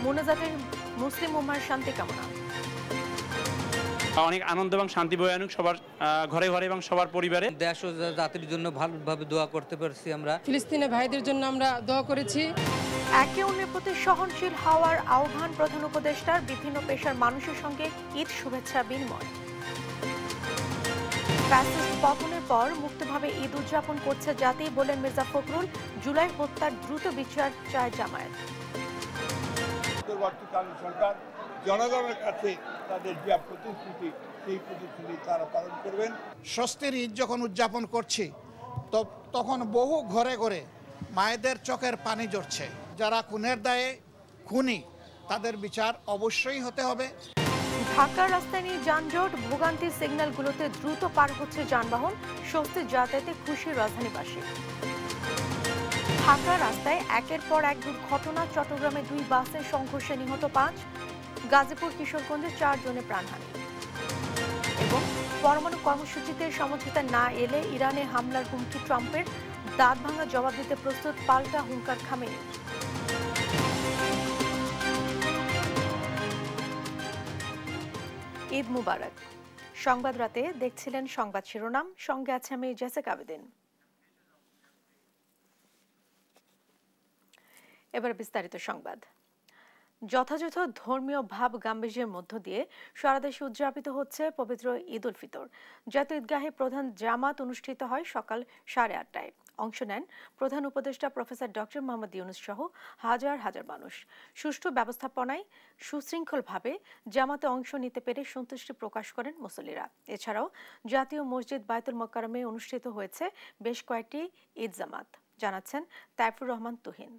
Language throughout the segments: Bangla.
মোনাজাতের মুসলিম উম্মার শান্তি কামনা। অনেক আনন্দ এবং শান্তি বয়ে আনুক সবার ঘরে ঘরে এবং সবার পরিবারে। দেশ ও জাতির জন্য ভালোভাবে দোয়া করতে পারছি আমরা। ফিলিস্তিনের ভাইদের জন্য আমরা দোয়া করেছি। একে অন্যের প্রতি সহনশীল হওয়ার আহ্বান প্রধান উপদেষ্টার। বিভিন্ন পেশার মানুষের সঙ্গে ঈদ শুভেচ্ছা বিনিময়। ফ্যাসিস্ট পতনের পর মুক্তভাবে ঈদ উদযাপন করছে জাতি, বলেন মির্জা ফখরুল। জুলাই হত্যার দ্রুত বিচার চায় জামায়াত। সরকার জনগণের কাছে তাদের যে প্রতিশ্রুতি, সেই প্রতিশ্রুতি তারা পালন করবেন। স্বস্তির ঈদ যখন উদযাপন করছি তখন বহু ঘরে ঘরে মায়েদের চোখের পানি ঝরছে। যারা খুনের দায়ে খুনি, তাদের বিচার অবশ্যই হতে হবে। ঢাকার রাস্তায় নিয়ে যানজট, ভোগান্তির সিগন্যালগুলোতে দ্রুত পার হচ্ছে যানবাহন। স্বস্তির যাতায়াতে খুশি রাজধানীবাসী। ঢাকা রাস্তায় একের পর এক দুর্ঘটনা। চট্টগ্রামে 2 বাসের সংঘর্ষে নিহত 5। গাজীপুর কিশোরগঞ্জে 4 জনের প্রাণহানি। এবং পরমাণু কর্মসূচিতে সমঝোতা না এলে ইরানে হামলার হুমকি ট্রাম্পের। দাঁত ভাঙা জবাব দিতে প্রস্তুত পাল্টা হুঙ্কার খামেনি। ঈদ মুবারক। সংবাদ রাতে দেখছিলেন সংবাদ শিরোনাম, সঙ্গে আছে আমি জেসিকা আবেদিন। এবার বিস্তারিত সংবাদ। যথাযথ ধর্মীয় ভাব গাম্ভীর্যের মধ্য দিয়ে সারা দেশে উদযাপিত হচ্ছে পবিত্র ঈদ উল ফিতর। জাতীয় ঈদগাহে প্রধান জামাত অনুষ্ঠিত হয় সকাল 8:30টায়। অংশ নেন প্রধান উপদেষ্টা প্রফেসর ডক্টর মোহাম্মদ ইউনূস সহ হাজার হাজার মানুষ। সুষ্ঠু ব্যবস্থাপনায় সুশৃঙ্খলভাবে জামাতে অংশ নিতে পেরে সন্তুষ্টি প্রকাশ করেন মুসল্লিরা। এছাড়াও জাতীয় মসজিদ বায়তুল মোকাররমে অনুষ্ঠিত হয়েছে বেশ কয়েকটি ঈদ জামাত, জানাচ্ছেন তাইফুর রহমান তুহিন।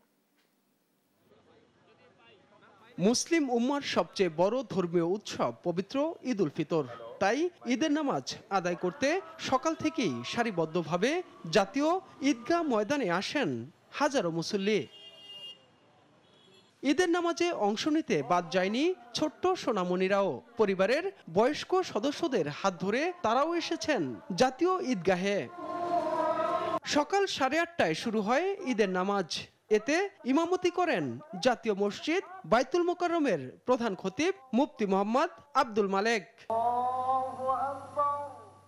মুসলিম উম্মার সবচেয়ে বড় ধর্মীয় উৎসব পবিত্র ঈদ উল ফিতর। তাই ঈদের নামাজ আদায় করতে সকাল থেকেই সারিবদ্ধভাবে জাতীয় ঈদগাহ ময়দানে আসেন হাজারো মুসল্লি। ঈদের নামাজে অংশ নিতে বাদ যায়নি ছোট্ট সোনামণিরাও। পরিবারের বয়স্ক সদস্যদের হাত ধরে তারাও এসেছেন জাতীয় ঈদগাহে। সকাল 8:30টায় শুরু হয় ঈদের নামাজ। এতে ইমামতি করেন জাতীয় মসজিদ বায়তুল মোকাররমের প্রধান খতিব মুফতি মোহাম্মদ আব্দুল মালেক।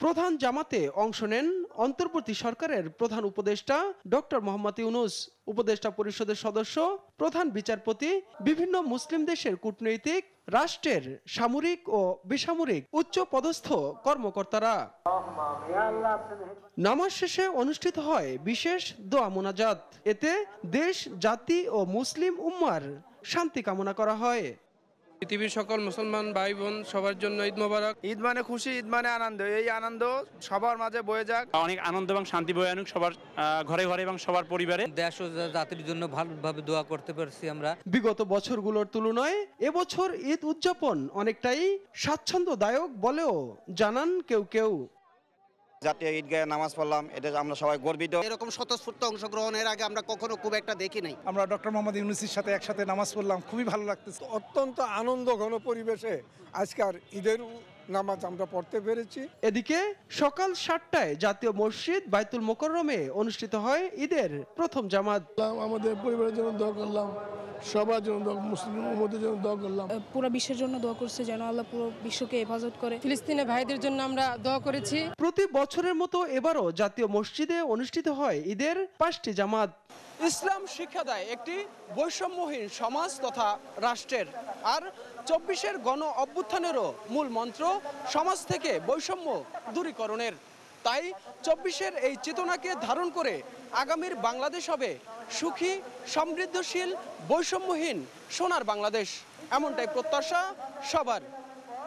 প্রধান জামাতে অংশ নেন অন্তর্বর্তী সরকারের প্রধান উপদেষ্টা ডক্টর মোহাম্মদ ইউনূস, উপদেষ্টা পরিষদের সদস্য, প্রধান বিচারপতি, বিভিন্ন মুসলিম দেশের কূটনৈতিক, রাষ্ট্রের সামরিক ও বেসামরিক উচ্চ পদস্থ কর্মকর্তারা। নামাজ শেষে অনুষ্ঠিত হয় বিশেষ দোয়া মোনাজাত। এতে দেশ, জাতি ও মুসলিম উম্মার শান্তি কামনা করা হয়। পৃথিবীর সকল মুসলমান ভাই বোন সবার জন্য ঈদ মোবারক। ঈদ মানে খুশি, ঈদ মানে আনন্দ। এই আনন্দ সবার মাঝে বয়ে যাক। অনেক আনন্দ এবং শান্তি বয়ে আনুক সবার ঘরে ঘরে এবং সবার পরিবারে। দেশ ও জাতির জন্য ভালোভাবে দোয়া করতে পারছি আমরা। বিগত বছরগুলোর তুলনায় এবছর ঈদ উদযাপন অনেকটাই স্বাচ্ছন্দ্যদায়ক বলেও জানান কেউ কেউ। জাতীয় ঈদগাহে নামাজ পড়লাম, এটা আমরা সবাই গর্বিত। এরকম স্বতঃস্ফূর্ত অংশগ্রহণের আগে আমরা কখনো খুব একটা দেখি নাই। আমরা ডক্টর মোহাম্মদ ইউনূসের সাথে একসাথে নামাজ পড়লাম, খুবই ভালো লাগতেছে। অত্যন্ত আনন্দ ঘন পরিবেশে আজকের ঈদের নামাজ আমরা পড়তে পেরেছি। এদিকে সকাল 7টায় জাতীয় মসজিদ বায়তুল মোকাররমে অনুষ্ঠিত হয় ঈদের প্রথম জামাত। আমাদের পরিবারের জন্য দোয়া করলাম, সবার জন্য মুসলিম উম্মতের জন্য দোয়া করলাম। পুরো বিশ্বের জন্য দোয়া করছে যেন আল্লাহ পুরো বিশ্বকে হেফাজত করে। ফিলিস্তিনের ভাইদের জন্য আমরা দোয়া করেছি। প্রতি বছরের মতো এবারও জাতীয় মসজিদে অনুষ্ঠিত হয় ঈদের 5টি জামাত। ইসলাম শিক্ষা দেয় একটি বৈষম্যহীন সমাজ তথা রাষ্ট্রের। আর 24-এর গণ অভ্যুত্থানেরও মূল মন্ত্র সমাজ থেকে বৈষম্য দূরীকরণের। তাই 24-এর এই চেতনাকে ধারণ করে আগামীর বাংলাদেশ হবে সুখী, সমৃদ্ধশীল, বৈষম্যহীন সোনার বাংলাদেশ। এমনটাই প্রত্যাশা সবার।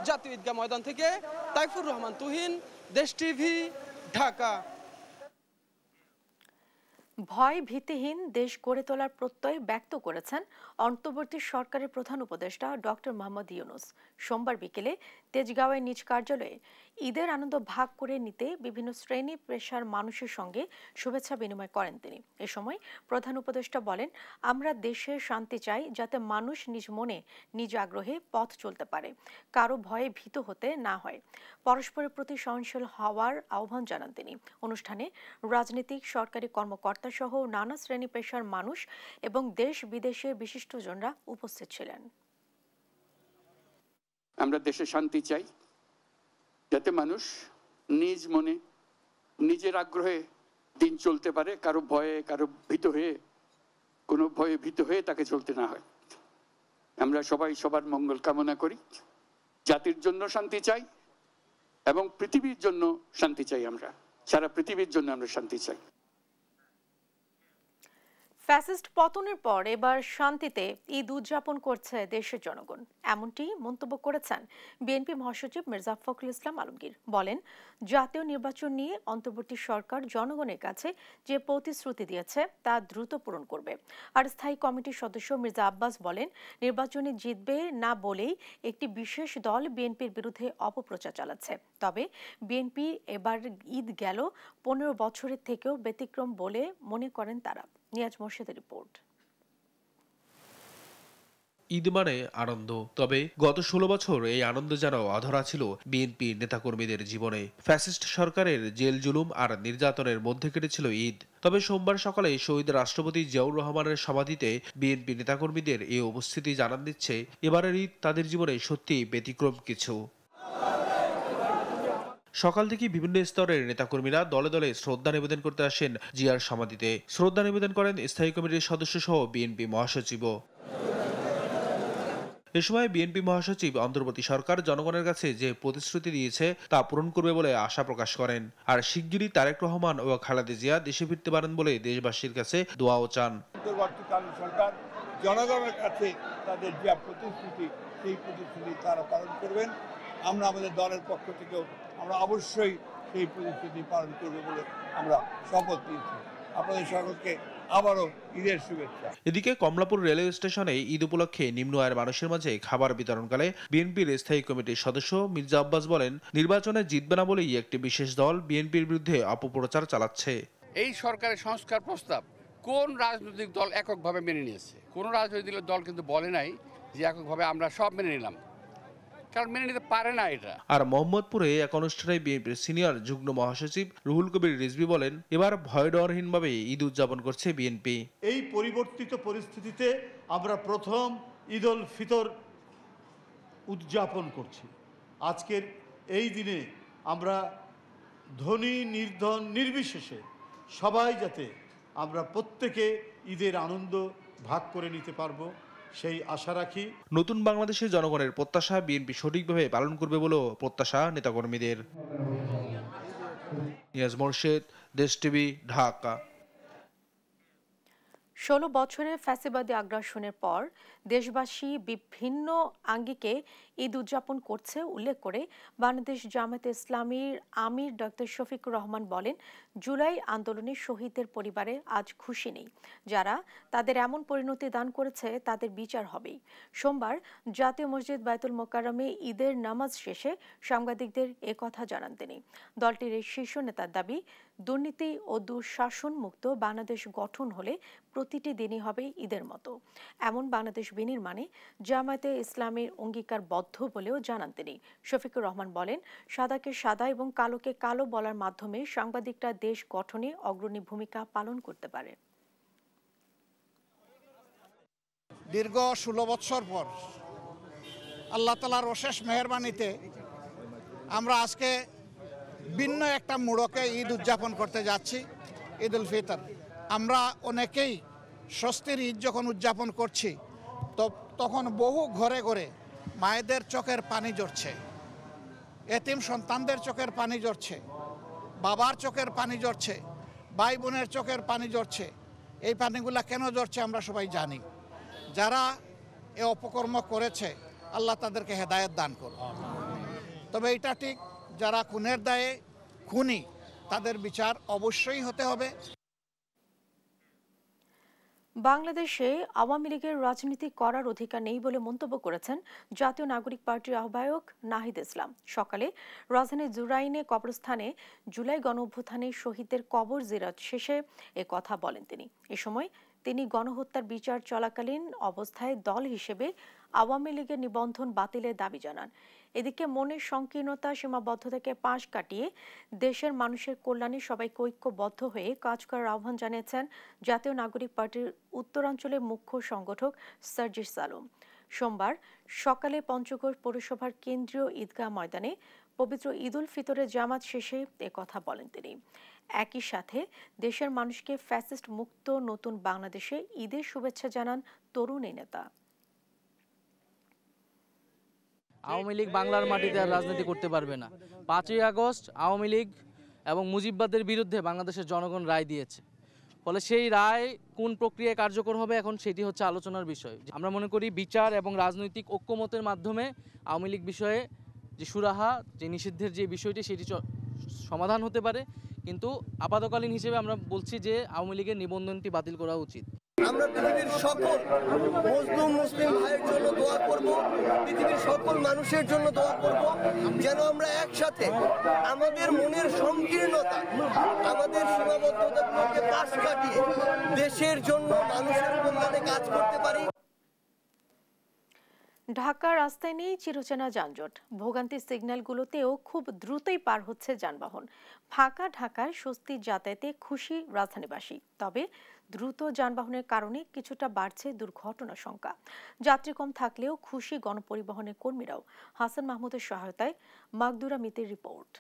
জাতীয় ঈদগাহ ময়দান থেকে তাইফুর রহমান তুহিন, দেশ টিভি, ঢাকা। ভয় ভীতিহীন দেশ গড়ে তোলার প্রত্যয় ব্যক্ত করেছেন অন্তর্বর্তী সরকারের প্রধান উপদেষ্টা ডক্টর মোহাম্মদ ইউনূস। সোমবার বিকেলে তেজগাঁওয়ের নিজ কার্যালয়ে ঈদের আনন্দ ভাগ করে নিতে বিভিন্ন শ্রেণী পেশার মানুষের সঙ্গে শুভেচ্ছা বিনিময় করেন তিনি। এ সময় প্রধান উপদেষ্টা বলেন, আমরা দেশের শান্তি চাই, যাতে মানুষ নিজ মনে নিজ আগ্রহে পথ চলতে পারে, কারো ভয়ে ভীত হতে না হয়। পরস্পরের প্রতি সহনশীল হওয়ার আহ্বান জানান তিনি। অনুষ্ঠানে রাজনৈতিক, সরকারি কর্মকর্তা কর্মকর্তা সহ নানা শ্রেণী পেশার মানুষ এবং দেশ বিদেশের বিশিষ্টজনরা উপস্থিত ছিলেন। আমরা দেশে শান্তি চাই, যাতে মানুষ নিজ মনে নিজের আগ্রহে দিন চলতে পারে, কারো ভয়ে কোনো ভয়ে ভীত হয়ে তাকে চলতে না হয়। আমরা সবাই সবার মঙ্গল কামনা করি, জাতির জন্য শান্তি চাই এবং পৃথিবীর জন্য শান্তি চাই। আমরা সারা পৃথিবীর জন্য আমরা শান্তি চাই। ফ্যাসিস্ট পতনের পর এবার শান্তিতে ঈদ উদযাপন করছে দেশের জনগণ, এমনটি মন্তব্য করেছেন বিএনপি মহাসচিব মির্জা ফখরুল ইসলাম আলমগীর। বলেন, জাতীয় নির্বাচন নিয়ে অন্তর্বর্তী সরকার জনগণের কাছে যে প্রতিশ্রুতি দিয়েছে তা দ্রুত পূরণ করবে। আর স্থায়ী কমিটির সদস্য মির্জা আব্বাস বলেন, নির্বাচনে জিতবে না বলেই একটি বিশেষ দল বিএনপির বিরুদ্ধে অপপ্রচার চালাচ্ছে। তবে বিএনপি এবার ঈদ গেল 15 বছরের থেকেও ব্যতিক্রম বলে মনে করেন তারা। নিয়াজ মোর্শেদের রিপোর্ট। ঈদ মানে আনন্দ, তবে গত 16 বছর এই আনন্দ যেন অধরা ছিল বিএনপি নেতাকর্মীদের জীবনে। ফ্যাসিস্ট সরকারের জেল জুলুম আর নির্যাতনের মধ্যে কেটেছিল ঈদ। তবে সোমবার সকালে শহীদ রাষ্ট্রপতি জিয়াউর রহমানের সমাধিতে বিএনপি নেতাকর্মীদের এই উপস্থিতি জানান দিচ্ছে এবারের ঈদ তাদের জীবনে সত্যি ব্যতিক্রম কিছু। সকাল থেকে বিভিন্ন স্তরের নেতাকর্মীরা দলে দলে শ্রদ্ধা নিবেদন করতে আসেন জিয়ার সমাধিতে। শ্রদ্ধা নিবেদন করেন স্থায়ী কমিটির সদস্য সহ বিএনপি মহাসচিবও। এ সময় বিএনপি মহাসচিব অন্তর্বর্তী সরকার জনগণের কাছে যে প্রতিশ্রুতি দিয়েছে তা পূরণ করবে বলে আশা প্রকাশ করেন। আর শিগগিরই তারেক রহমান ও খালেদা জিয়া দেশে ফিরতে পারেন বলে দেশবাসীর কাছে দোয়াও চান। সরকার জনগণের কাছে তাদের যে প্রতিশ্রুতি, সেই প্রতিশ্রুতি তারা পালন করবেন। আমরা আমাদের দলের পক্ষ থেকেও আমরা অবশ্যই সেই প্রতিশ্রুতি পালন করব বলে আমরা শপথ নিয়েছি। আপনাদের সকলকে আবারও ঈদের শুভেচ্ছা। এদিকে কমলাপুর রেলওয়ে স্টেশনে ঈদ উপলক্ষে নিম্ন আয়ের মানুষের মাঝে খাবার বিতরণকালে বিএনপির স্থায়ী কমিটির সদস্য মির্জা আব্বাস বলেন, নির্বাচনে জিতবে না বলেই একটি বিশেষ দল বিএনপির বিরুদ্ধে অপপ্রচার চালাচ্ছে। এই সরকারের সংস্কার প্রস্তাব কোন রাজনৈতিক দল এককভাবে মেনে নিয়েছে? কোন রাজনৈতিক দল কিন্তু বলে নাই যে এককভাবে আমরা সব মেনে নিলাম, কারণ মেনে নিতে পারে না এটা। আর মোহাম্মদপুরে এক অনুষ্ঠানে বিএনপির সিনিয়র যুগ্ম মহাসচিব রুহুল কবির রিজভী বলেন, এবার ভয় ডরহীনভাবে ঈদ উদযাপন করছে বিএনপি। এই পরিবর্তিত পরিস্থিতিতে আমরা প্রথম ঈদ উল ফিতর উদযাপন করছি। আজকের এই দিনে আমরা ধনী নির্ধন নির্বিশেষে সবাই যাতে আমরা প্রত্যেকে ঈদের আনন্দ ভাগ করে নিতে পারবো সেই আশা রাখি। নতুন বাংলাদেশের জনগণের প্রত্যাশা বিএনপি সঠিকভাবে পালন করবে বলেও প্রত্যাশা নেতাকর্মীদের। নিয়াজ মোর্শেদ, দেশ টিভি, ঢাকা। 16 বছরের ফ্যাসিবাদী আগ্রাসনের পর দেশবাসী বিভিন্ন আঙ্গিকে ঈদ উদযাপন করছে উল্লেখ করে বাংলাদেশ জামায়াতে ইসলামীর আমির ডক্টর শফিকুর রহমান বলেন, জুলাই আন্দোলনের শহীদদের পরিবারে আজ খুশি নেই। যারা তাদের এমন পরিণতি দান করেছে তাদের বিচার হবেই। সোমবার জাতীয় মসজিদ বায়তুল মোকাররমে ঈদের নামাজ শেষে সাংবাদিকদের একথা জানান তিনি। দলটির এই শীর্ষ নেতার দাবি, দুর্নীতি ও দুঃশাসন মুক্ত বাংলাদেশ গঠন হলে প্রতিটি দিনই হবে ঈদের মতো। এমন বাংলাদেশ বিনির্মাণে জামায়াতে ইসলামের অঙ্গীকারবদ্ধ বলেও জানান তিনি। শফিকুর রহমান বলেন, সাদাকে সাদা এবং কালোকে কালো বলার মাধ্যমে সাংবাদিকরা দেশ গঠনে অগ্রণী ভূমিকা পালন করতে পারে। দীর্ঘ 16 বছর পর আল্লাহ তাআলার অশেষ মেহেরবানিতে আমরা আজকে ভিন্ন একটা মোড়কে ঈদ উদযাপন করতে যাচ্ছি, ঈদ উল ফিতর। আমরা অনেকেই স্বস্তির ঈদ যখন উদযাপন করছি তখন বহু ঘরে ঘরে মায়েদের চোখের পানি ঝরছে, এতিম সন্তানদের চোখের পানি ঝরছে, বাবার চোখের পানি ঝরছে, ভাই বোনের চোখের পানি ঝরছে। এই পানিগুলা কেন ঝরছে আমরা সবাই জানি। যারা এ অপকর্ম করেছে আল্লাহ তাদেরকে হেদায়েত দান করুন। তবে এটা ঠিক, যারা খুনের দায়ে খুনি তাদের বিচার অবশ্যই হতে হবে। বাংলাদেশে আওয়ামী লীগের রাজনীতি করার অধিকার নেই বলে মন্তব্য করেছেন জাতীয় নাগরিক পার্টির আহ্বায়ক নাহিদ ইসলাম। সকালে রাজধানীর জুরাইনে কবরস্থানে জুলাই গণঅভ্যুত্থানে শহীদদের কবর জিয়ারত শেষে এ কথা বলেন তিনি। এ সময় তিনি গণহত্যার বিচার চলাকালীন অবস্থায় দল হিসেবে আওয়ামী লীগের নিবন্ধন বাতিলের দাবি জানান। এদিকে মনের সংকীর্ণতা সীমাবদ্ধতাকে পাশ কাটিয়ে দেশের মানুষের কল্যাণে সবাইকে ঐক্যবদ্ধ হয়ে কাজ করার আহ্বান জানিয়েছেন জাতীয় নাগরিক পার্টির উত্তরাঞ্চলের মুখ্য সংগঠক সার্জিস আলম। সোমবার সকালে পঞ্চগড় পৌরসভার কেন্দ্রীয় ঈদগাহ ময়দানে পবিত্র ঈদ উল ফিতরের জামাত শেষে একথা বলেন তিনি। একই সাথে দেশের মানুষকে ফ্যাসিস্ট মুক্ত নতুন বাংলাদেশে ঈদের শুভেচ্ছা জানান তরুণ এই নেতা। আওয়ামী লীগ বাংলার মাটিতে আর রাজনীতি করতে পারবে না। 5ই আগস্ট আওয়ামী লীগ এবং মুজিববাদের বিরুদ্ধে বাংলাদেশের জনগণ রায় দিয়েছে, ফলে সেই রায় কোন প্রক্রিয়ায় কার্যকর হবে এখন সেটি হচ্ছে আলোচনার বিষয়। আমরা মনে করি বিচার এবং রাজনৈতিক ঐক্যমতের মাধ্যমে আওয়ামী লীগ বিষয়ে যে সুরাহা, যে নিষিদ্ধের যে বিষয়টি সেটি সমাধান হতে পারে, কিন্তু আপাতকালীন হিসেবে আমরা বলছি যে আওয়ামী লীগের নিবন্ধনটি বাতিল করা উচিত। আমরা পৃথিবীর সকল মুসলিম ভাইয়ের জন্য দোয়া করব, পৃথিবীর সকল মানুষের জন্য দোয়া করব, যেন আমরা একসাথে আমাদের মনের সংকীর্ণতা, আমাদের সীমাবদ্ধতাগুলোকে পাশ কাটিয়ে দেশের জন্য মানুষের কল্যাণে কাজ করতে পারি। ঢাকার রাস্তায় নেই চিরচেনা যানজট। ভোগান্তির সিগন্যালগুলোতেও খুব দ্রুতই পার হচ্ছে যানবাহন। ফাঁকা ঢাকায় স্বস্তির যাতায়াতে খুশি রাজধানীবাসী, তবে দ্রুত যানবাহনের কারণে কিছুটা বাড়ছে দুর্ঘটনা সংখ্যা। যাত্রী কম থাকলেও খুশি গণপরিবহনের কর্মীরাও। হাসান মাহমুদের সহায়তায় মাকদুরা মিতের রিপোর্ট।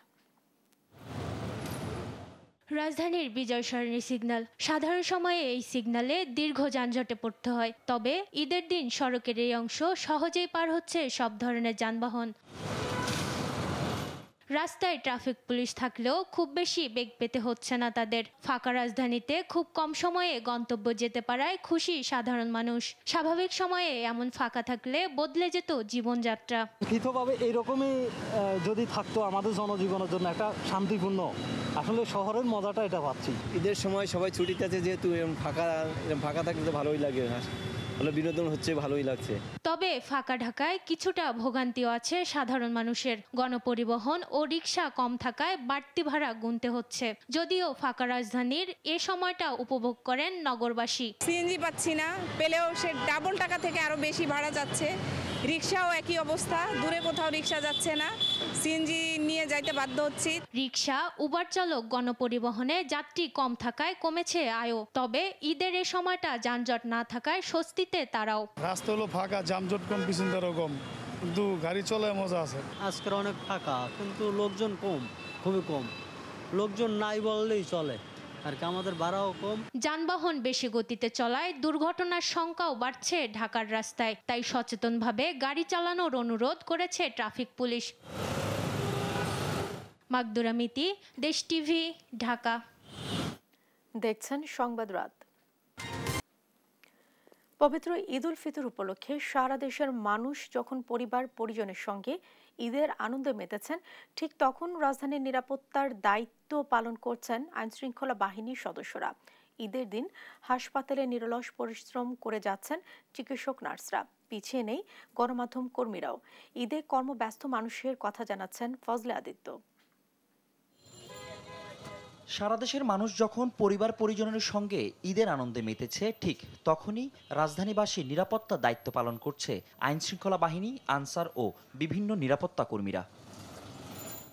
রাজধানীর বিজয় সরণি সিগন্যাল। সাধারণ সময়ে এই সিগন্যালে দীর্ঘ যানজটে পড়তে হয়, তবে ঈদের দিন সড়কের এই অংশ সহজেই পার হচ্ছে সব ধরনের যানবাহন। রাস্তায় ট্রাফিক পুলিশ থাকলেও খুব বেশি বেগ পেতে হচ্ছে না তাদের। ফাঁকা রাজধানীতে খুব কম সময়ে গন্তব্য যেতে পারায় খুশি সাধারণ মানুষ। স্বাভাবিক সময়ে এমন ফাঁকা থাকলে বদলে যেত জীবনযাত্রা। লিখিতভাবে এইরকমই যদি থাকতো আমাদের জনজীবনের জন্য একটা শান্তিপূর্ণ, আসলে শহরের মজাটা এটা পাচ্ছি। ঈদের সময় সবাই ছুটিতে আছে, যেহেতু ফাঁকা থাকলে তো ভালোই লাগে, বিনোদন হচ্ছে, ভালোই লাগছে। তবে ফাঁকা ঢাকায় কিছুটা ভোগান্তিও আছে সাধারণ মানুষের। গণপরিবহন ও রিক্সা কম থাকায় বাড়তি ভাড়া গুনতে হচ্ছে। যদিও ফাঁকা রাজধানীর এ সময়টা উপভোগ করেন নগরবাসী। সিএনজি পাচ্ছি না, পেলেও সে ডাবল টাকা থেকে আরো বেশি ভাড়া যাচ্ছে। রিক্সাও একই অবস্থা, দূরে কোথাও রিক্সা যাচ্ছে না, সিএনজি নিয়ে যাইতে বাধ্য হচ্ছি। রিক্সা, উবার চালক, গণপরিবহনে যাত্রী কম থাকায় কমেছে আয়ও। তবে ঈদের এ সময়টা যানজট না থাকায় স্বস্তিতে তারাও। রাস্তা হলো ফাঁকা, যানজট কম, পিছনদারও কম, কিন্তু গাড়ি চলে মজা আছে। আজকের অনেক ফাঁকা, কিন্তু লোকজন কম, খুবই কম। লোকজন নাই বললেই চলে, আর কি আমাদের ভাড়াও কম। যানবাহন বেশি গতিতে চলায় দুর্ঘটনার সংখ্যাও বাড়ছে ঢাকার রাস্তায়। তাই সচেতনভাবে গাড়ি চালানোর অনুরোধ করেছে ট্রাফিক পুলিশ। মাকদুরা মিতি, দেশ টিভি, ঢাকা। দেখছেন সংবাদ রাত। পবিত্র ঈদ উল ফিতর উপলক্ষে সারা দেশের মানুষ যখন পরিবার পরিজনের সঙ্গে ঈদের আনন্দে মেতেছেন, ঠিক তখন রাজধানীর নিরাপত্তার দায়িত্ব পালন করছেন আইনশৃঙ্খলা বাহিনীর সদস্যরা। ঈদের দিন হাসপাতালে নিরলস পরিশ্রম করে যাচ্ছেন চিকিৎসক, নার্সরা। পিছিয়ে নেই গণমাধ্যম কর্মীরাও। ঈদে কর্মব্যস্ত মানুষের কথা জানাচ্ছেন ফজলে আদিত্য। সারা দেশের মানুষ যখন পরিবার পরিজনের সঙ্গে ঈদের আনন্দে মেতেছে, ঠিক তখনই রাজধানীবাসী নিরাপত্তা দায়িত্ব পালন করছে আইনশৃঙ্খলা বাহিনী, আনসার ও বিভিন্ন নিরাপত্তা কর্মীরা।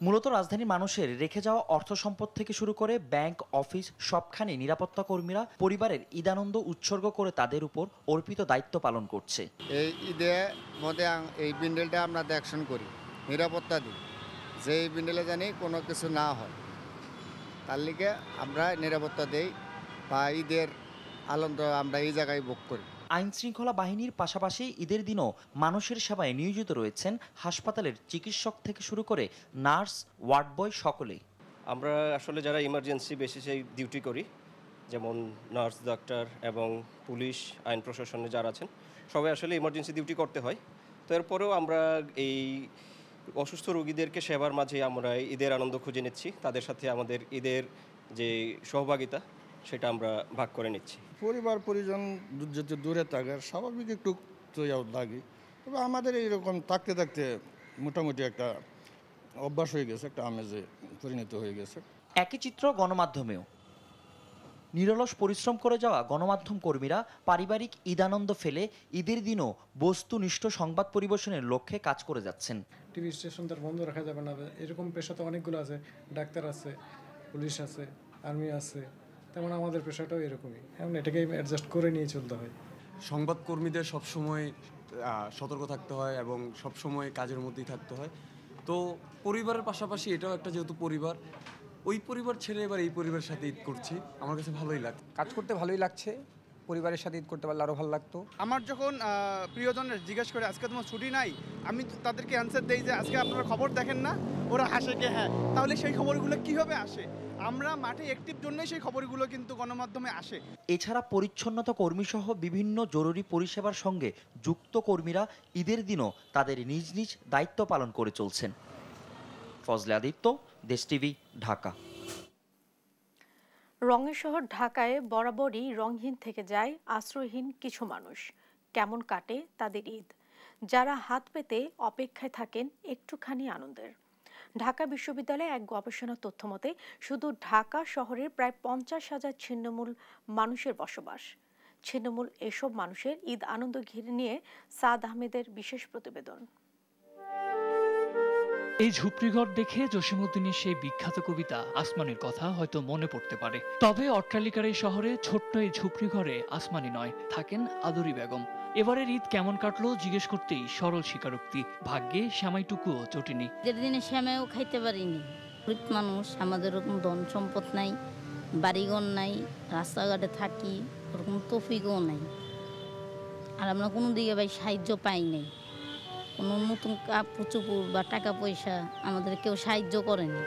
মূলত রাজধানীর মানুষের রেখে যাওয়া অর্থ সম্পদ থেকে শুরু করে ব্যাংক, অফিস সবখানে নিরাপত্তা কর্মীরা পরিবারের ঈদানন্দ উৎসর্গ করে তাদের উপর অর্পিত দায়িত্ব পালন করছে। এই ঈদের মধ্যে এই বিন্ডেলটা আমরা দেখশন করি, নিরাপত্তা দিই, যে এই বিন্ডেলে জানি কোনো কিছু না হয়, তার লিগে আমরা নিরাপত্তা দেই বা ঈদের আনন্দ আমরা এই জায়গায় ভোগ করি। আইনশৃঙ্খলা বাহিনীর পাশাপাশি ঈদের দিনও মানুষের সেবায় নিয়োজিত রয়েছেন হাসপাতালের চিকিৎসক থেকে শুরু করে নার্স, ওয়ার্ড বয় সকলেই। আমরা আসলে যারা ইমার্জেন্সি বেসিসে ডিউটি করি, যেমন নার্স, ডাক্তার এবং পুলিশ, আইন প্রশাসনে যারা আছেন, সবাই আসলে ইমার্জেন্সি ডিউটি করতে হয়। তো এরপরেও আমরা এই অসুস্থ রোগীদেরকে সেবার মাঝে আমরা ঈদের আনন্দ খুঁজে নিচ্ছি। তাদের সাথে আমাদের ঈদের যে সহভাগিতা সেটা আমরা ভাগ করে নিচ্ছি। পরিবার পরিজন যদি দূরে থাকার স্বাভাবিক একটু তো লাগে, তবে আমাদের এইরকম থাকতে থাকতে মোটামুটি একটা অভ্যাস হয়ে গেছে, একটা আমেজে পরিণত হয়ে গেছে। একই চিত্র গণমাধ্যমেও। নিরলস পরিশ্রম করে যাওয়া গণমাধ্যম কর্মীরা পারিবারিক ঈদানন্দ ফেলে ঈদের দিনও বস্তুনিষ্ঠ সংবাদ পরিবেশনের লক্ষ্যে কাজ করে যাচ্ছেন। টিভি স্টেশন তার বন্ধ রাখা যাবে না, এরকম পেশা তো অনেকগুলো আছে, ডাক্তার আছে, পুলিশ আছে, আর্মি আছে, তেমন আমাদের পেশাটাও এরকমই, এখন এটাকে অ্যাডজাস্ট করে নিয়ে চলতে হয়। সংবাদকর্মীদের সবসময় সতর্ক থাকতে হয় এবং সবসময় কাজের মধ্যেই থাকতে হয়। তো পরিবারের পাশাপাশি এটাও একটা যেহেতু পরিবার, ওই পরিবার ছেড়ে এবার এই পরিবারের সাথে ঈদ করছি, আমার কাছে ভালোই লাগছে। কাজ করতে ভালোই লাগছে, পরিবারের সাথে ঈদ করতে পারলে আরও ভালো লাগতো। আমার যখন প্রিয়জনের জিজ্ঞেস করে আজকে তোমার ছুটি নাই, আমি তাদেরকে অ্যান্সার দেই যে আজকে আপনারা খবর দেখেন না, ওরা হাসে কে হ্যাঁ, তাহলে সেই খবরগুলো কীভাবে আসে? আমরা মাঠে অ্যাক্টিভ জন্যই সেই খবরগুলো কিন্তু গণমাধ্যমে আসে। এছাড়া পরিচ্ছন্নতা কর্মীসহ বিভিন্ন জরুরি পরিষেবার সঙ্গে যুক্ত কর্মীরা ঈদের দিনও তাদের নিজ নিজ দায়িত্ব পালন করে চলছেন। ফজলে আদিত্য, দেশ টিভি, ঢাকা। রঙের শহর ঢাকায় বরাবরই রংহীন থেকে যায় আশ্রয়হীন কিছু মানুষ। কেমন কাটে তাদের ঈদ? যারা হাত পেতে অপেক্ষায় থাকেন একটুখানি আনন্দের। ঢাকা বিশ্ববিদ্যালয়ে এক গবেষণা তথ্য মতে শুধু ঢাকা শহরের প্রায় 50,000 ছিন্নমূল মানুষের বসবাস। ছিন্নমূল এসব মানুষের ঈদ আনন্দ ঘিরে নিয়ে সাদ আহমেদের বিশেষ প্রতিবেদন। এই ঝুপড়িঘর দেখে জসিমউদ্দিনের সেই বিখ্যাত কবিতা আসমানির কথা হয়তো মনে পড়তে পারে। তবে অট্টালিকার এই শহরে ছোট্ট এই ঝুপড়িঘরে আসমানি নয়, থাকেন আদরি বেগম। এবারের ঈদ কেমন কাটলো জিজ্ঞেস করতেই সরল স্বীকারোক্তি, ভাগ্যে সেমাইটুকুও জোটেনি। দিনে সেমাইও খাইতে পারিনি। গরিব মানুষ, আমাদের ওরকম ধন সম্পদ নাই, বাড়িঘর নাই, রাস্তাঘাটে থাকি, ওরকম তৌফিকও নাই। আর আমরা কোনো দিকে ভাই সাহায্য পাই নাই, কোনো নতুন কাপড় চোপড় বা টাকা পয়সা আমাদের কেউ সাহায্য করেনি।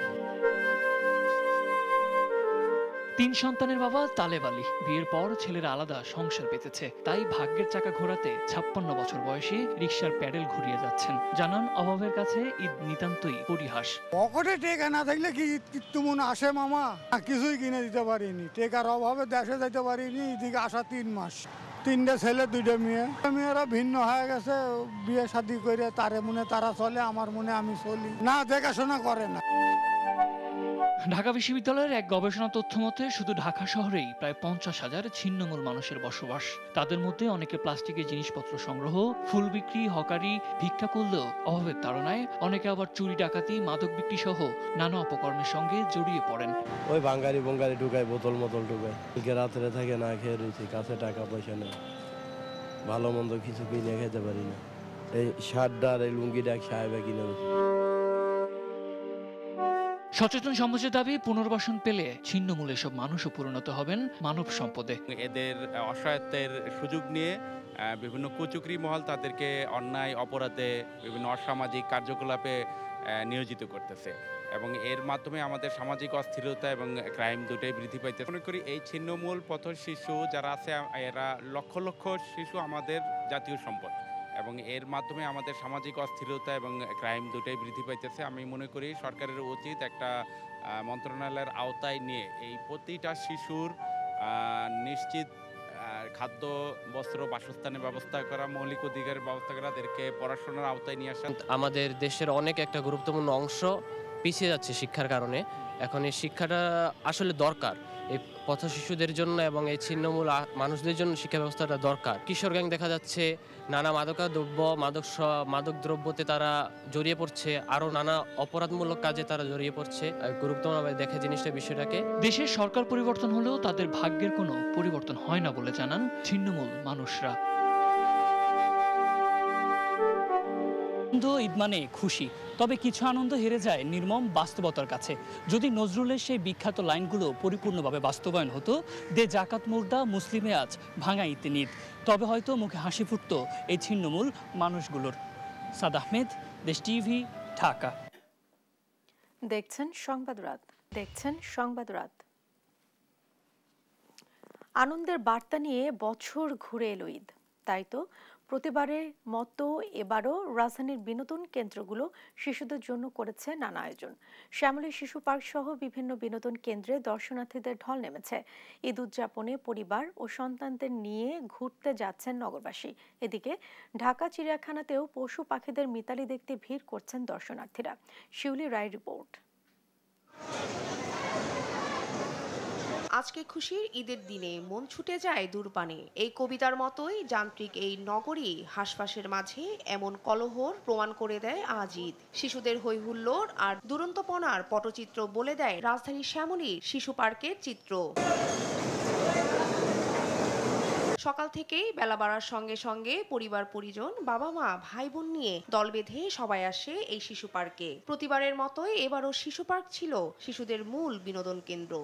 3 সন্তানের বাবা তালেব আলী, বিয়ের পর ছেলেরা আলাদা সংসার পেতেছে, তাই ভাগ্যের চাকা ঘোরাতে 56 বছর বয়সে রিকশার প্যাডেল ঘুরিয়ে যাচ্ছেন। জানান অভাবের কাছে ঈদ নিতান্তই পরিহাস। পকেটে টেকা না থাকলে কি তেমন আসে মামা? কিছুই কিনে দিতে পারিনি, টেকার অভাবে দেশে যেতে পারিনি। এদিকে আসা 3 মাস, 3টে ছেলে 2টে মেয়ে। মেয়েরা ভিন্ন হয়ে গেছে, বিয়ে শাদী করে তারে মনে তারা চলে, আমার মনে আমি চলি না, দেখাশোনা করে না। ঢাকা বিশ্ববিদ্যালয়ের এক গবেষণা তথ্য মতে শুধু ঢাকা শহরেই প্রায় 50,000 ছিন্নমূল মানুষের বসবাস। তাদের মধ্যে অনেকে প্লাস্টিকের জিনিসপত্র সংগ্রহ, ফুল বিক্রি, হকারি, ভিক্ষা করলেও অভাবের তাড়নায় অনেকে আবার চুরি, ডাকাতি, মাদক বিক্রি সহ নানা অপকর্মের সঙ্গে জড়িয়ে পড়েন। ওই বাঙ্গারি বঙ্গারি ঢুকায়, বোতল মতল ঢুকায়, রাত্রে থাকে না খেয়ে রয়েছে, কাছে টাকা পয়সা নেই, ভালো মন্দ কিছু কিনে খেতে পারি না। এই শার্টটা আর এই লুঙ্গিটা সাহেবা কিনে রয়েছে। সচেতন সমাজের দাবি, পুনর্বাসন পেলে ছিন্নমূল এসব মানুষও পরিণত হবেন মানব সম্পদে। এদের অসহায়ত্বের সুযোগ নিয়ে বিভিন্ন কুচক্রী মহল তাদেরকে অন্যায়, অপরাধে, বিভিন্ন অসামাজিক কার্যকলাপে নিয়োজিত করতেছে এবং এর মাধ্যমে আমাদের সামাজিক অস্থিরতা এবং ক্রাইম দুটোই বৃদ্ধি পাইতেছে। মনে করি এই ছিন্নমূল পথ শিশু যারা আছে, এরা লক্ষ লক্ষ শিশু আমাদের জাতীয় সম্পদ এবং এর মাধ্যমে আমাদের সামাজিক অস্থিরতা এবং ক্রাইম দুটোই বৃদ্ধি পাইতেছে। আমি মনে করি সরকারের উচিত একটা মন্ত্রণালয়ের আওতায় নিয়ে এই প্রতিটা শিশুর নিশ্চিত খাদ্য, বস্ত্র, বাসস্থানের ব্যবস্থা করা, মৌলিক অধিকারের ব্যবস্থা করা, তাদেরকে পড়াশোনার আওতায় নিয়ে আসা। আমাদের দেশের অনেক একটা গুরুত্বপূর্ণ অংশ পিছিয়ে যাচ্ছে শিক্ষার কারণে। এখন এই শিক্ষাটা আসলে দরকার এই পথ শিশুদের জন্য এবং এই ছিন্নমূল মানুষদের জন্য শিক্ষা ব্যবস্থাটা দরকার। কিশোর গ্যাং দেখা যাচ্ছে নানা মাদকাদ্রব্য, মাদক দ্রব্যতে তারা জড়িয়ে পড়ছে, আরও নানা অপরাধমূলক কাজে তারা জড়িয়ে পড়ছে। গুরুত্বভাবে দেখে জিনিসটা, বিষয়টাকে। দেশের সরকার পরিবর্তন হলেও তাদের ভাগ্যের কোনো পরিবর্তন হয় না বলে জানান ছিন্নমূল মানুষরা। ঈদ মানে খুশি, তবে কিছু আনন্দ হেরে যায় নির্মম বাস্তবতার কাছে। যদি নজরুলের সেই বিখ্যাত লাইনগুলো পরিপূর্ণভাবে বাস্তবায়ন হতো, দে জাকাত মুর্দা মুসলিমে আজ ভাঙা ঈদ, তবে হয়তো মুখে হাসি ফুটত এই ছিন্নমূল মানুষগুলোর। সাদ আহমেদ, দেশ টিভি, ঢাকা। দেখছেন সংবাদ রাত। আনন্দের বার্তা নিয়ে বছর ঘুরে এলো ঈদ, তাই তো প্রতিবারের মতো এবারও রাজধানীর বিনোদন কেন্দ্রগুলো শিশুদের জন্য করেছে নানা আয়োজন। শ্যামলী শিশু পার্ক সহ বিভিন্ন বিনোদন কেন্দ্রে দর্শনার্থীদের ঢল নেমেছে। ঈদ উদযাপনে পরিবার ও সন্তানদের নিয়ে ঘুরতে যাচ্ছেন নগরবাসী। এদিকে ঢাকা চিড়িয়াখানাতেও পশু পাখিদের মিতালি দেখতে ভিড় করছেন দর্শনার্থীরা। শিউলি রায় রিপোর্ট। আজকে খুশির ঈদের দিনে মন ছুটে যায় দূরপানে। এই কবিতার মতোই যান্ত্রিক এই নগরী হাসফাসের মাঝে এমন কলহর প্রমাণ করে দেয় আজ ঈদ। শিশুদের হৈহুল্লোড় আর দুরন্তপনার পটচিত্র বলে দেয় রাজধানীর শ্যামলীর শিশু পার্কের চিত্র। সকাল থেকেই বেলা বাড়ার সঙ্গে সঙ্গে পরিবার পরিজন, বাবা মা, ভাই বোন নিয়ে দল বেঁধে সবাই আসে এই শিশু পার্কে। প্রতিবারের মতোই এবারও শিশু পার্ক ছিল শিশুদের মূল বিনোদন কেন্দ্র।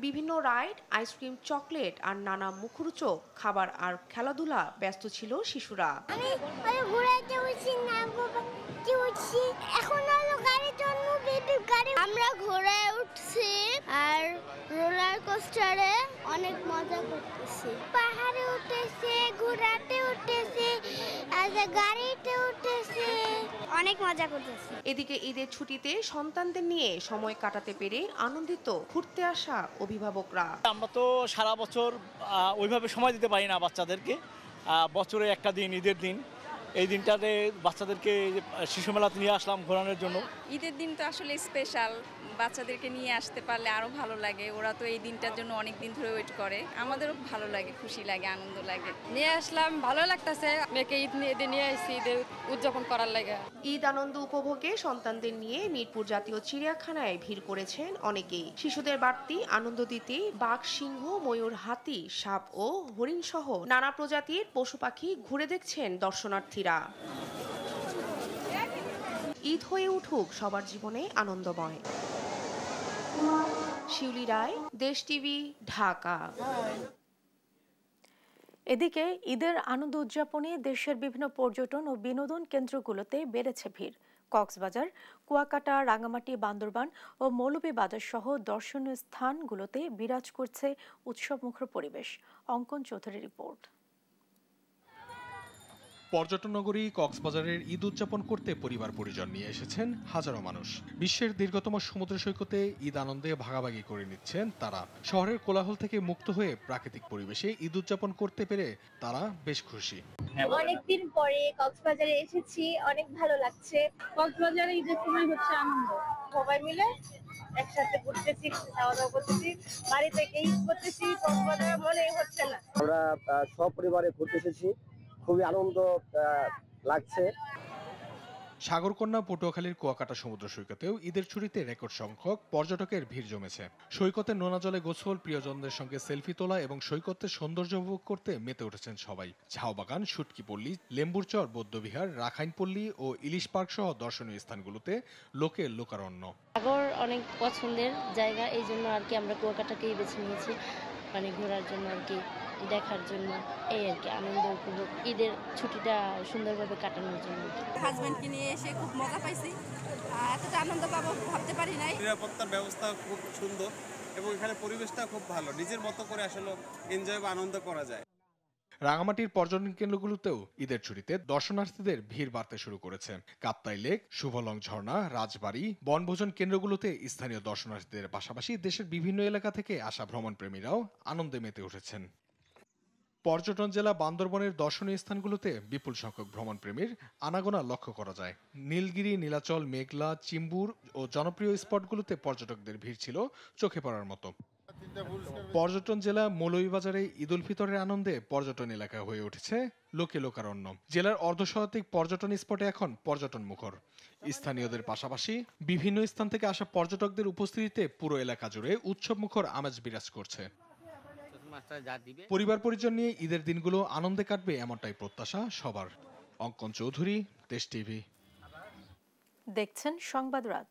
বিভিন্ন রাইড, আইসক্রিম, চকলেট আর নানা মুখরোচক খাবার আর খেলাধুলা ব্যস্ত ছিল শিশুরা। আমরা ঘোড়ায় উঠছি আর রোলার কোস্টারে অনেক মজা করতেছি। পাহাড়ে উঠেছে, ঘোড়াতে উঠেছে, গাড়িতে উঠেছে, অনেক মজা করতেছি। এদিকে ঈদের ছুটিতে সন্তানদের নিয়ে সময় কাটাতে পেরে আনন্দিত ঘুরতে আসা অভিভাবকরা। আমরা তো সারা বছর ওইভাবে সময় দিতে পারি না বাচ্চাদেরকে। বছরে একটা দিন, ঈদের দিন, এই দিনটাতে বাচ্চাদেরকে শিশু মেলাতে নিয়ে আসলাম ঘোরানোর জন্য। ঈদের দিন তো আসলে স্পেশাল, বাচ্চাদেরকে নিয়ে আসতে পারলে আরো ভালো লাগে। ওরা তো এই দিনটার জন্য অনেক দিন ধরে ওয়েট করে। আমাদেরও ভালো লাগে, খুশি লাগে, আনন্দ লাগে। নিয়ে আসলাম, ভালো লাগতেছে। মেয়েকে ঈদ নিয়ে আসছি, ঈদের উদযাপন করার লাগে। ঈদ আনন্দ উপভোগে সন্তানদের নিয়ে মিরপুর জাতীয় চিড়িয়াখানায় ভিড় করেছেন অনেকেই। শিশুদের বাড়তি আনন্দ দিতে বাঘ, সিংহ, ময়ূর, হাতি, সাপ ও হরিণ সহ নানা প্রজাতির পশু পাখি ঘুরে দেখছেন দর্শনার্থীরা। ঈদ হয়ে উঠুক সবার জীবনে আনন্দময়। শিউলি রায়, দেশ টিভি, ঢাকা। এদিকে ঈদের আনন্দ উদযাপনে দেশের বিভিন্ন পর্যটন ও বিনোদন কেন্দ্রগুলোতে বেড়েছে ভিড়। কক্সবাজার, কুয়াকাটা, রাঙামাটি, বান্দরবান ও মৌলভীবাজার সহ দর্শনীয় স্থানগুলোতে বিরাজ করছে উৎসবমুখর পরিবেশ। অঙ্কন চৌধুরীর রিপোর্ট। পর্যটন নগরী কক্সবাজারের ঈদ উদযাপন করতে পরিবার পরিজন নিয়ে এসেছেন হাজারো মানুষ। বিশ্বের দীর্ঘতম সমুদ্র সৈকতে ঈদ আনন্দে ভাগাভাগি করে নিচ্ছেন তারা। শহরের কোলাহল থেকে মুক্ত হয়ে প্রাকৃতিক পরিবেশে ঈদ উদযাপন করতে পেরে তারা বেশ খুশি। অনেকদিন পরে কক্সবাজারে এসেছি, অনেক ভালো লাগছে। কক্সবাজারে ঈদের সময় হচ্ছে আনন্দ, সবাই মিলে একসাথে ঘুরতেছি, খাওয়া দাওয়া করতেছি, বাড়ি থেকে ঈদ করতেছি। কক্সবাজারে মনে হচ্ছে না। আমরা সপরিবারে ঘুরতে এসেছি, খুবই আনন্দ লাগছে। সাগরকন্যা পটুয়াখালীর কুয়াকাটা সমুদ্র সৈকতেও ঈদের ছুটিতে রেকর্ড সংখ্যক পর্যটকের ভিড় জমেছে। সৈকতে নোনা জলে গোসল, প্রিয়জনদের সঙ্গে সেলফি তোলা এবং সৈকতের সৌন্দর্য উপভোগ করতে মেতে উঠেছেন সবাই। ঝাউবাগান, শুটকিপল্লী, লেম্বুরচর, বৌদ্ধবিহার, রাখাইনপল্লী ও ইলিশ পার্ক সহ দর্শনীয় স্থানগুলোতে লোকে লোকারণ্য। সাগর অনেক পছন্দের জায়গা, এই জন্য আর কি আমরা কুয়াকাটাকেই বেছে নিয়েছি, মানে ঘোরার জন্য আর কি, দেখার জন্য, এই আর কি আনন্দ উপভোগ, ঈদের ছুটিটা সুন্দরভাবে কাটানোর জন্য। হাজবেন্ডকে নিয়ে এসে খুব মজা পাইছি, এতটা আনন্দ পাবো ভাবতে পারি নাই। নিরাপত্তার ব্যবস্থা খুব সুন্দর এবং এখানে পরিবেশটা খুব ভালো, নিজের মতো করে আসলে এনজয় বা আনন্দ করা যায়। রাঙামাটির পর্যটন কেন্দ্রগুলোতেও ঈদের ছুটিতে দর্শনার্থীদের ভিড় বাড়তে শুরু করেছে। কাপ্তাই লেক, শুভলং ঝর্ণা, রাজবাড়ী, বনভোজন কেন্দ্রগুলোতে স্থানীয় দর্শনার্থীদের পাশাপাশি দেশের বিভিন্ন এলাকা থেকে আসা ভ্রমণপ্রেমীরাও আনন্দে মেতে উঠেছেন। পর্যটন জেলা বান্দরবনের দর্শনীয় স্থানগুলোতে বিপুল সংখ্যক ভ্রমণপ্রেমীর আনাগোনা লক্ষ্য করা যায়। নীলগিরি, নীলাচল, মেঘলা, চিম্বুর ও জনপ্রিয় স্পটগুলোতে পর্যটকদের ভিড় ছিল চোখে পড়ার মতো। পর্যটন জেলা মৌলভীবাজারে ঈদ উল ফিতরের আনন্দে পর্যটন এলাকা হয়ে উঠেছে লোকে লোকারণ্য। জেলার অর্ধশতাধিক পর্যটন স্পটে এখন পর্যটন মুখর। স্থানীয়দের পাশাপাশি বিভিন্ন স্থান থেকে আসা পর্যটকদের উপস্থিতিতে পুরো এলাকা জুড়ে উৎসব মুখর আমেজ বিরাজ করছে। পরিবার পরিজন নিয়ে ঈদের দিনগুলো আনন্দে কাটবে এমনটাই প্রত্যাশা সবার। অঙ্কন চৌধুরী, দেশ টিভি। দেখছেন সংবাদ রাত।